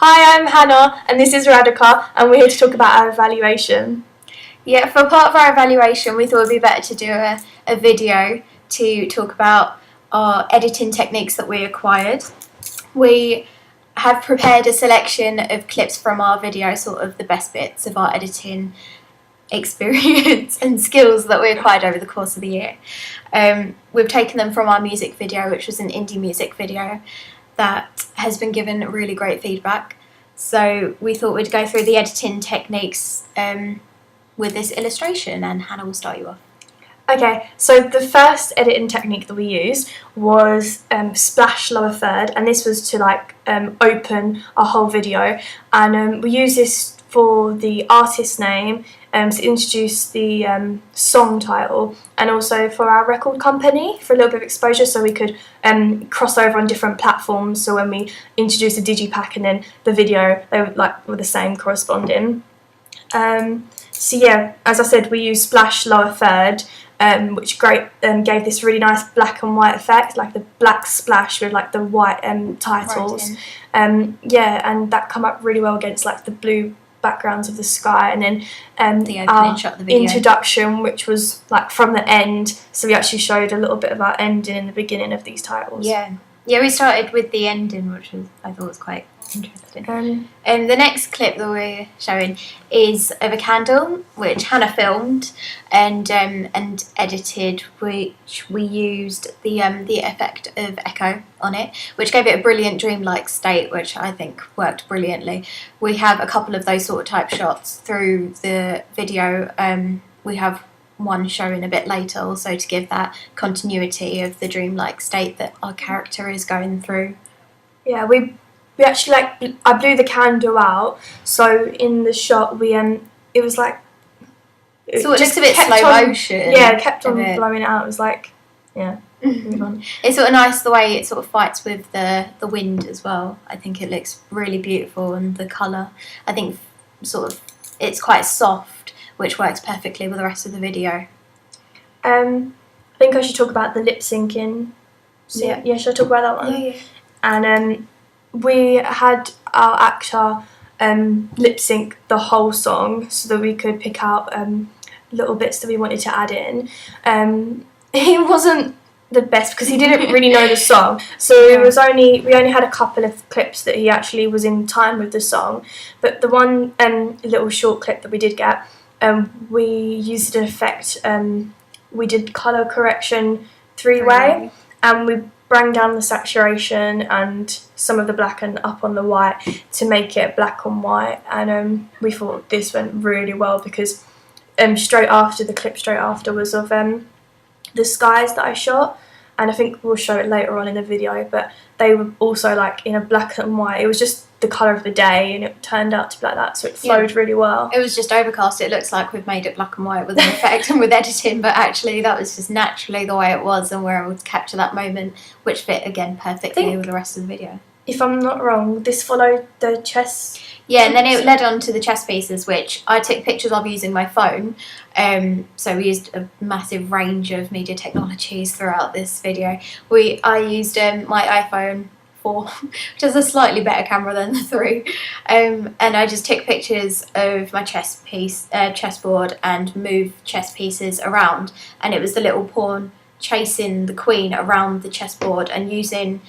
Hi, I'm Hannah, and this is Radhika, and we're here to talk about our evaluation. Yeah, for part of our evaluation, we thought it would be better to do a video to talk about our editing techniques that we acquired. We have prepared a selection of clips from our video, sort of the best bits of our editing experience and skills that we acquired over the course of the year. We've taken them from our music video, which was an indie music video that has been given really great feedback. So we thought we'd go through the editing techniques with this illustration, and Hannah will start you off. Okay, so the first editing technique that we used was splash lower third, and this was to open a whole video, and we use this for the artist name, to introduce the song title, and also for our record company for a little bit of exposure, so we could cross over on different platforms. So when we introduce a digipack and then the video, they were the same corresponding. So yeah, as I said, we used splash lower third, which gave this really nice black and white effect, like the black splash with the white titles. Yeah, and that come up really well against the blue backgrounds of the sky, and then the opening shot of the video. Introduction, which was from the end, so we actually showed a little bit of our ending in the beginning of these titles. Yeah, we started with the ending, which I thought was quite interesting. And the next clip that we're showing is of a candle, which Hannah filmed and edited, which we used the effect of echo on it, which gave it a brilliant dreamlike state, which I think worked brilliantly. We have a couple of those sort of type shots through the video. We have one showing a bit later, also to give that continuity of the dreamlike state that our character is going through. Yeah, we actually I blew the candle out, so in the shot we it was so it looks a bit slow motion. Yeah, it kept on blowing it out. It was move on. It's sort of nice the way it sort of fights with the wind as well. I think it looks really beautiful, and the colour, I think sort of it's quite soft, which works perfectly with the rest of the video. I think I should talk about the lip syncing. So yeah, should I talk about that one? Yeah. And we had our actor lip sync the whole song so that we could pick out little bits that we wanted to add in. He wasn't the best because he didn't really know the song, so we only had a couple of clips that he actually was in time with the song. But the one little short clip that we did get, we used an effect. We did colour correction three-way, and we bring down the saturation and some of the black and up on the white to make it black and white. And we thought this went really well because straight after was of the skies that I shot, and I think we'll show it later on in the video, but they were also in a black and white. It was just the colour of the day, and it turned out to be like that, so it flowed really well. It was just overcast. It looks like we've made it black and white with an effect and with editing, but actually that was just naturally the way it was, and we're able to capture that moment, which fit again perfectly with the rest of the video. If I'm not wrong, this followed the chess. Yeah, and then it led on to the chess pieces, which I took pictures of using my phone. So we used a massive range of media technologies throughout this video. I used my iPhone 4, which is a slightly better camera than the 3, and I just took pictures of my chessboard and moved chess pieces around, and it was the little pawn chasing the queen around the chessboard, and using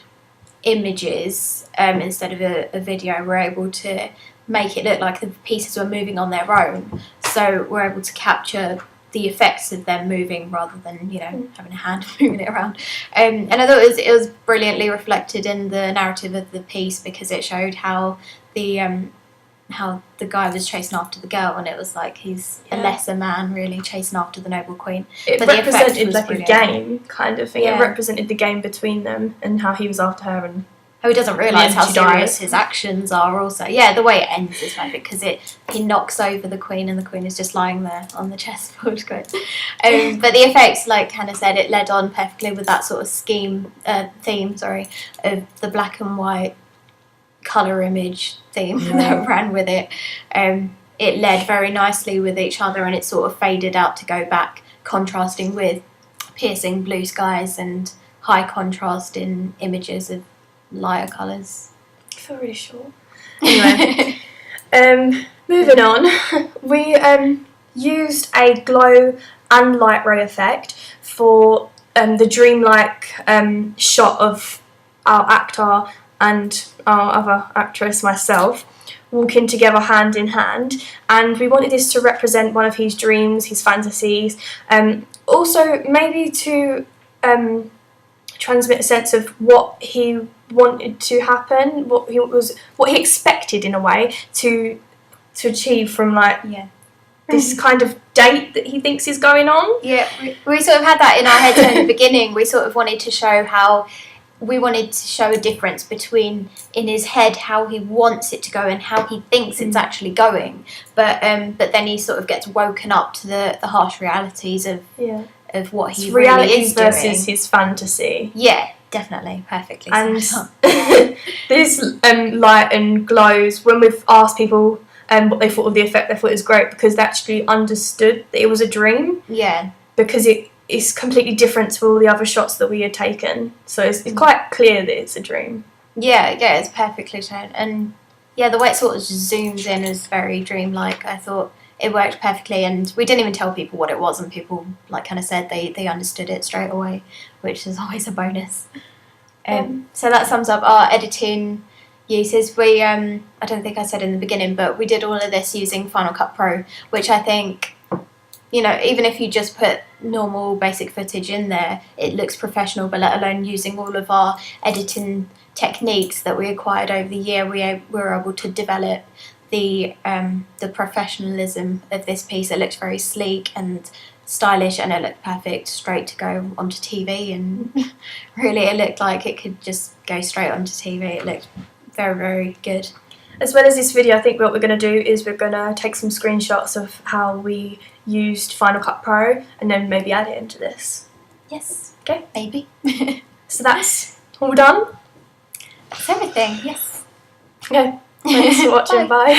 images instead of a video, we're able to make it look like the pieces were moving on their own, so we're able to capture the effects of them moving rather than having a hand moving it around. And I thought it was brilliantly reflected in the narrative of the piece, because it showed how the guy was chasing after the girl, and it was like he's a lesser man really chasing after the noble queen. It represented a game kind of thing. Yeah. It represented the game between them and how he was after her, and how he doesn't realise how serious his actions are also. Yeah, the way it ends is perfect, because he knocks over the queen, and the queen is just lying there on the chessboard. Great. But the effects, like Hannah said, it led on perfectly with that sort of theme of the black and white colour image theme that ran with it. It led very nicely with each other, and it sort of faded out to go back, contrasting with piercing blue skies and high contrast in images of lighter colours. feel really short. Anyway, moving on, we used a glow and light ray effect for the dreamlike shot of our actor and our other actress, myself, walking together hand in hand, and we wanted this to represent one of his dreams, his fantasies, also maybe to transmit a sense of what he wanted to happen, what he expected in a way to achieve from this kind of date that he thinks is going on. Yeah, we sort of had that in our heads in the beginning. We sort of wanted to show a difference between in his head how he wants it to go and how he thinks it's actually going. But then he sort of gets woken up to the harsh realities of what he really is doing. Versus his fantasy. Yeah, definitely, perfectly. And this light and glows, when we've asked people what they thought of the effect, they thought it was great because they actually understood that it was a dream. Yeah. Because it's completely different to all the other shots that we had taken. So it's quite clear that it's a dream. Yeah, it's perfectly toned. And yeah, the way it sort of zooms in is very dreamlike. I thought it worked perfectly, and we didn't even tell people what it was, and people, like Hannah said, they understood it straight away, which is always a bonus. So that sums up our editing uses. We I don't think I said in the beginning, but we did all of this using Final Cut Pro, which I think, even if you just put normal basic footage in there, it looks professional, but let alone using all of our editing techniques that we acquired over the year, we were able to develop the professionalism of this piece. It looked very sleek and stylish, and it looked perfect straight to go onto TV, and really it looked like it could just go straight onto TV. It looked very, very good. As well as this video, I think what we're going to do is we're going to take some screenshots of how we used Final Cut Pro and then maybe add it into this. Yes. Okay. Maybe. So that's all done? That's everything, yes. Okay. Thanks for watching. Bye.